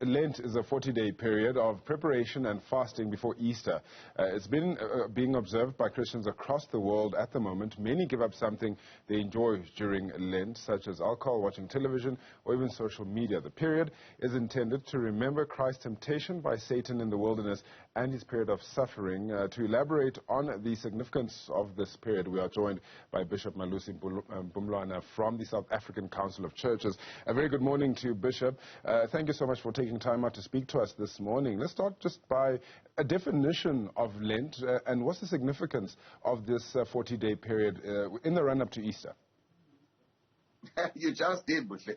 Lent is a 40-day period of preparation and fasting before Easter. It's been being observed by Christians across the world at the moment. Many give up something they enjoy during Lent, such as alcohol, watching television, or even social media. The period is intended to remember Christ's temptation by Satan in the wilderness and his period of suffering. To elaborate on the significance of this period, we are joined by Bishop Malusi Mpumlwana from the South African Council of Churches. A very good morning to you, Bishop. Thank you so much for taking time out to speak to us this morning. Let's start just by a definition of Lent and what's the significance of this 40-day period in the run-up to Easter? You just did, Bushle.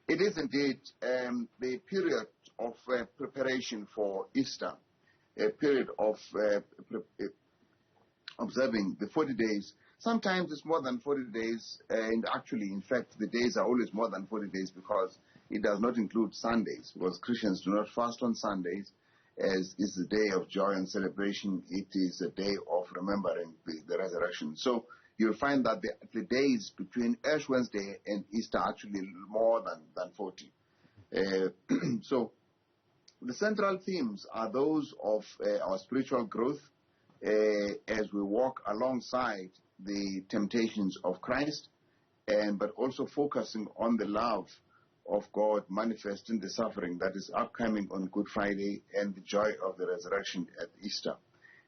It is indeed the period of preparation for Easter, a period of observing the 40 days. Sometimes it's more than 40 days, and actually, in fact, the days are always more than 40 days because it does not include Sundays, because Christians do not fast on Sundays, as is the day of joy and celebration. It is a day of remembering the resurrection. So you'll find that the days between Ash Wednesday and Easter are actually more than 40. So the central themes are those of our spiritual growth as we walk alongside the temptations of Christ, but also focusing on the love of God manifest in the suffering that is upcoming on Good Friday and the joy of the resurrection at Easter.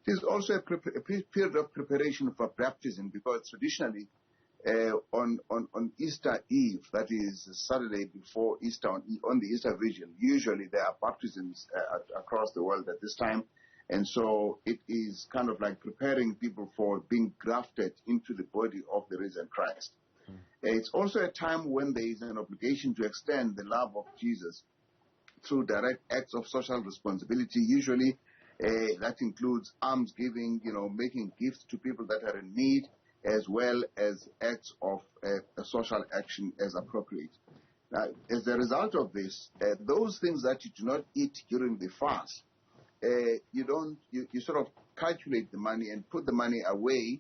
It is also a period of preparation for baptism because traditionally on Easter Eve, that is Saturday before Easter, on the Easter Vigil, usually there are baptisms across the world at this time. And so it is kind of like preparing people for being grafted into the body of the risen Christ. It's also a time when there is an obligation to extend the love of Jesus through direct acts of social responsibility. Usually that includes alms giving, making gifts to people that are in need, as well as acts of social action as appropriate. Now, as a result of this, those things that you do not eat during the fast, you sort of calculate the money and put the money away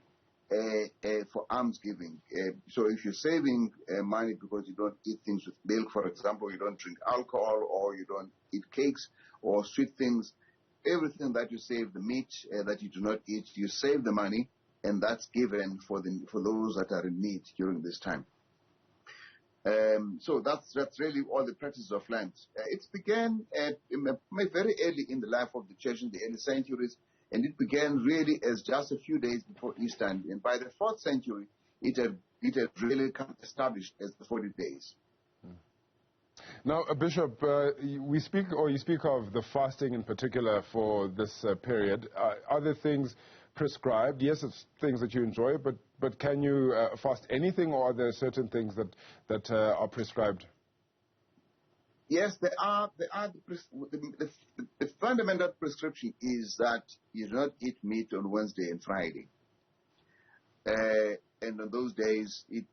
for alms giving. So if you're saving money because you don't eat things with milk, for example, you don't drink alcohol or you don't eat cakes or sweet things, everything that you save, the meat that you do not eat, you save the money, and that's given for those that are in need during this time. So that's really all the practices of Lent. It began very early in the life of the church in the early centuries, and it began really as just a few days before Easter. And by the 4th century, it had really become established as the 40 days. Now, Bishop, you speak of the fasting in particular for this period. Are there things prescribed? Yes, it's things that you enjoy, but can you fast anything, or are there certain things that are prescribed? Yes, there are. The fundamental prescription is that you do not eat meat on Wednesday and Friday. And on those days, you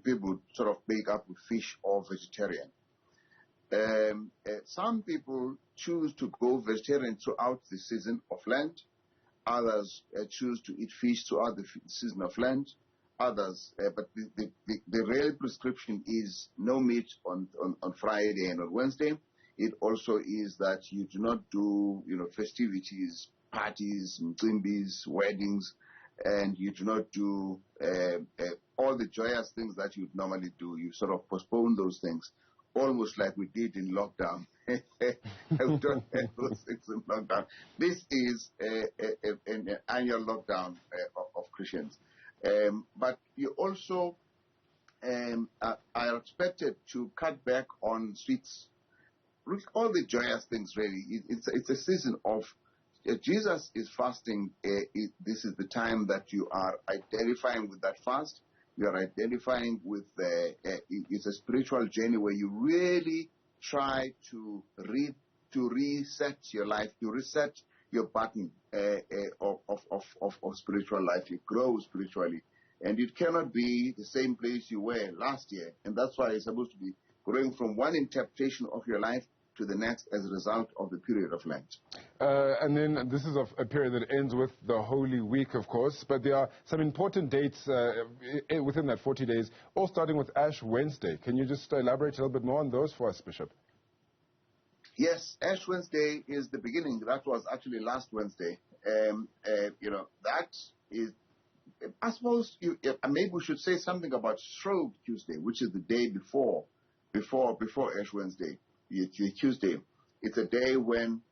people sort of make up with fish or vegetarian. Some people choose to go vegetarian throughout the season of Lent. Others choose to eat fish throughout the season of Lent. Others, but the real prescription is no meat on Friday and on Wednesday. It also is that you do not do festivities, parties, mcimbis, weddings, and you do not do all the joyous things that you'd normally do. You sort of postpone those things, almost like we did in lockdown. We don't have those things in lockdown. This is an annual lockdown of Christians. But you also are expected to cut back on sweets, all the joyous things really. It's a season of Jesus is fasting. This is the time that you are identifying with that fast. You are identifying with it's a spiritual journey where you really try to reset your life, to reset your button of spiritual life. You grow spiritually, and it cannot be the same place you were last year. And that's why you're supposed to be growing from one interpretation of your life to the next as a result of the period of Lent. And then this is a period that ends with the Holy Week, of course, but there are some important dates within that 40 days, all starting with Ash Wednesday. Can you just elaborate a little bit more on those for us, Bishop? Yes, Ash Wednesday is the beginning. That was actually last Wednesday. That is, I suppose, maybe we should say something about Shrove Tuesday, which is the day before Ash Wednesday. Tuesday. It's a day when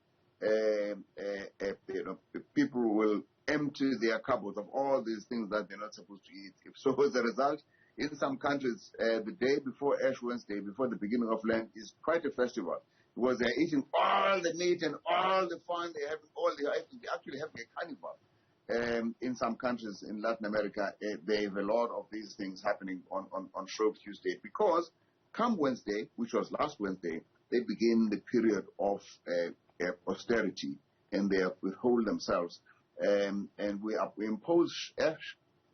people will empty their cupboards of all these things that they're not supposed to eat. So as a result, in some countries, the day before Ash Wednesday, before the beginning of Lent, is quite a festival, because they're eating all the meat and all the fun. They actually have a carnival. In some countries in Latin America, they have a lot of these things happening on Shrove Tuesday, because come Wednesday, which was last Wednesday, they begin the period of austerity, and they withhold themselves, and we impose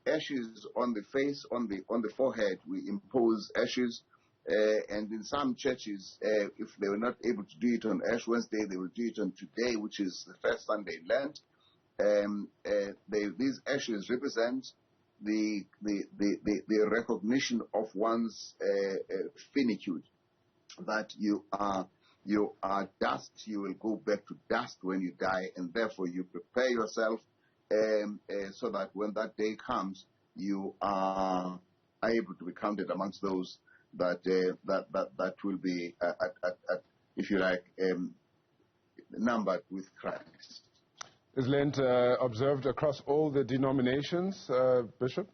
ashes on the face, on the forehead. We impose ashes, and in some churches, if they were not able to do it on Ash Wednesday, they will do it on today, which is the first Sunday in Lent. These ashes represent the recognition of one's finitude, that you are dust. You will go back to dust when you die, and therefore you prepare yourself so that when that day comes, you are able to be counted amongst those that will be, if you like, numbered with Christ. Is Lent observed across all the denominations, Bishop?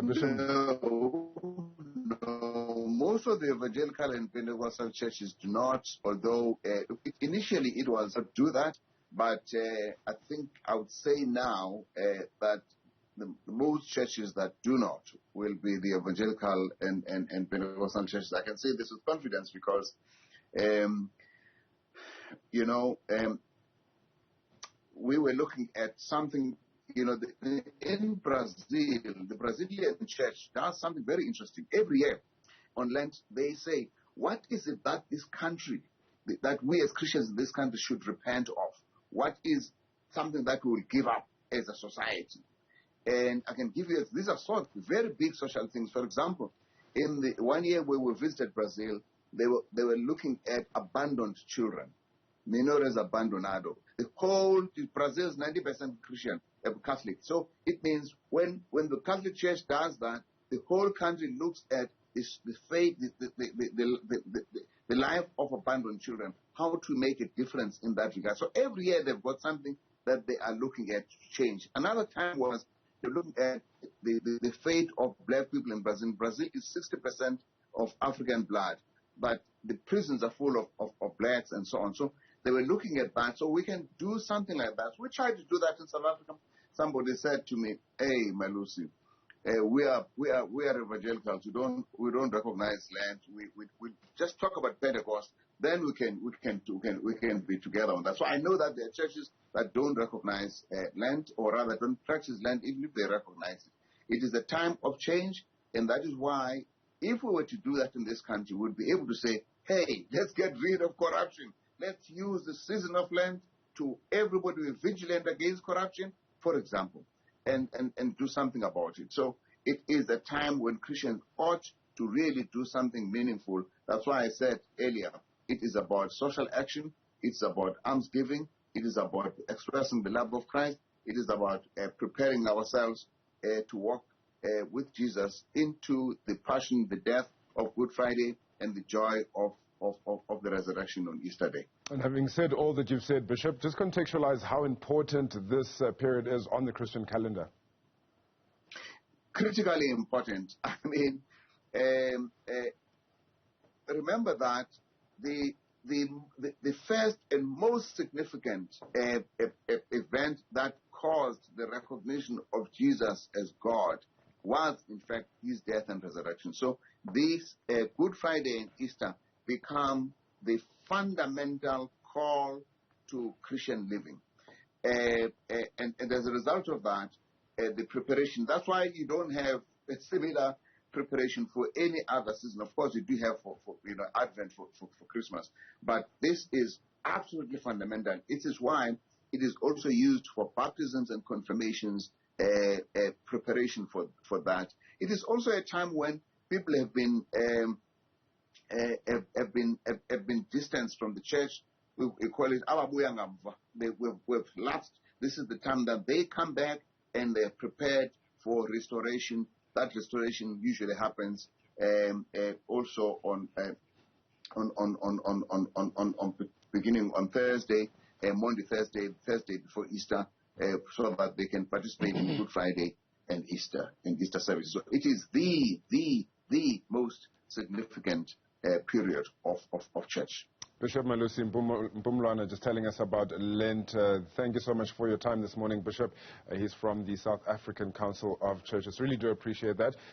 Bishop? No. Most of the evangelical and Pentecostal churches do not, although initially it was to do that, but I think I would say now that the most churches that do not will be the evangelical and Pentecostal churches. I can say this with confidence because, we were looking at something, in Brazil, the Brazilian church does something very interesting. Every year on Lent, they say, what is it that this country, that we as Christians in this country should repent of? What is something that we will give up as a society? And I can give you, these are very big social things. For example, in the 1 year where we visited Brazil, they were looking at abandoned children, menores abandonado. The whole Brazil is 90% Christian, Catholic. So it means when the Catholic Church does that, the whole country looks at the faith, the life of abandoned children, how to make a difference in that regard. So every year they've got something that they are looking at to change. Another time was they're looking at the fate of black people in Brazil. Brazil is 60% of African blood, but the prisons are full of blacks and so on. So they were looking at that. So we can do something like that. We tried to do that in South Africa. Somebody said to me, "Hey, Malusi, we are evangelicals. We don't recognize Lent. We just talk about Pentecost. Then we can be together on that." So I know that there are churches that don't recognize Lent, or rather don't practice Lent, even if they recognize it. It is a time of change, and that is why if we were to do that in this country, we'd be able to say, "Hey, let's get rid of corruption. Let's use the season of Lent to everybody be vigilant against corruption," for example, and do something about it. So it is a time when Christians ought to really do something meaningful. That's why I said earlier, it is about social action. It's about almsgiving. It is about expressing the love of Christ. It is about preparing ourselves to walk with Jesus into the passion, the death of Good Friday, and the joy of the resurrection on Easter Day. And having said all that you've said, Bishop, just contextualize how important this period is on the Christian calendar. Critically important. I mean, remember that the first and most significant event that caused the recognition of Jesus as God was, in fact, his death and resurrection. So this Good Friday and Easter become the fundamental call to Christian living. And as a result of that, the preparation, that's why you don't have a similar preparation for any other season. Of course, we do have for Advent for Christmas, but this is absolutely fundamental. It is why it is also used for baptisms and confirmations, preparation for that. It is also a time when people have been distanced from the church. We call it ababuya ngamva. We've lapsed. This is the time that they come back and they're prepared for restoration. That restoration usually happens also on beginning on Thursday, Monday, Thursday before Easter, so that they can participate in Good Friday and Easter service. So it is the most significant period of church. Bishop Malusi Mpumlwana just telling us about Lent. Thank you so much for your time this morning, Bishop. He's from the South African Council of Churches. Really do appreciate that.